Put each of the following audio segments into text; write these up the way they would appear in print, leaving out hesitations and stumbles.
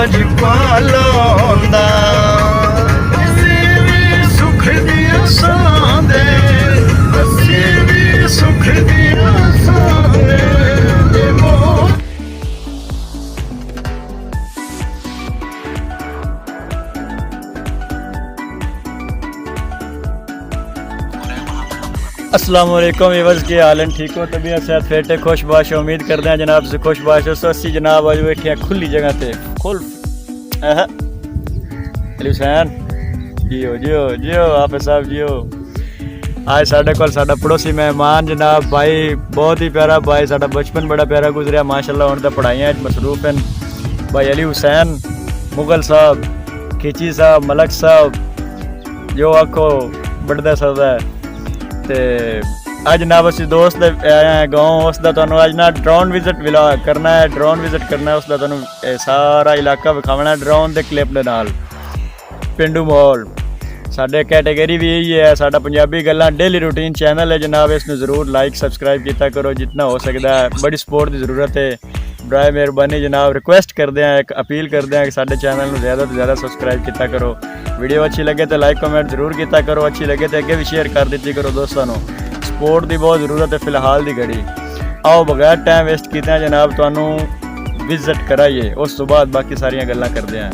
बाज पालौंदा सुख दिया सादे असी भी सुख दिया सादे अस्सलाम वालेकुम व्यूअर्स, के हाल हैं? ठीक हो? तबीयत सेहत फिट है? खुशबाश हो? उम्मीद करते हैं जनाब से खुशबाश हो। अस्सी जनाब आज बैठे हैं खुली जगह पे खुल हुसैन जियो जियो जियो हाफिज़ साहब जियो। आज साढ़े कोल साडा पड़ोसी मेहमान जनाब भाई, बहुत ही प्यारा भाई, साडा बचपन बड़ा प्यारा गुजरिया माशाल्लाह। हुण तां पढ़ाइयां मसरूफ हैं भाई। अली हुसैन मुगल साहब, खिची साहब, मलक साहब, जो आखो बढ़दा सकदा है। ते अज जनाब असी दोस्त आए हैं गाँव, उसका तुहानूं अज ना ड्रोन विजिट करना है। ड्रोन विजिट करना है, उसका तुहानूं सारा इलाका विखावना है ड्रोन के क्लिप दे नाल। पेंडू माहौल साडे कैटेगरी भी यही है। साडा पंजाबी गल्लां डेली रूटीन चैनल है जनाब, इसनूं ज़रूर लाइक सब्सक्राइब किया करो जितना हो सकता है। बड़ी सपोर्ट की ज़रूरत है, बराए मेहरबानी जनाब। रिक्वेस्ट करते हैं, एक अपील करते हैं कि साडे चैनल में ज़्यादा तो ज़्यादा सब्सक्राइब किया करो। वीडियो अच्छी लगे तो लाइक कमेंट जरूर किया करो, अच्छी लगे तो अगे भी शेयर कर दी करो दोस्तों। सपोर्ट की बहुत ज़रूरत है फिलहाल की घड़ी। आओ बगैर टाइम वेस्ट किए जनाब तुहानूं विजिट कराइए, उस तो बाद बाकी सारियां गल्लां करते हैं।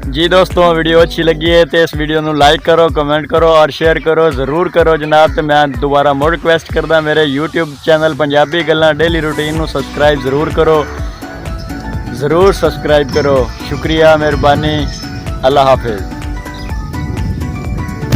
जी दोस्तों, वीडियो अच्छी लगी है तो इस वीडियो को लाइक करो, कमेंट करो और शेयर करो ज़रूर करो जनाब। तो मैं दोबारा मोड़ रिक्वेस्ट करदा मेरे यूट्यूब चैनल पंजाबी गल्लां डेली रूटीन को सब्सक्राइब ज़रूर करो, ज़रूर सब्सक्राइब करो। शुक्रिया, मेहरबानी, अल्लाह हाफिज़।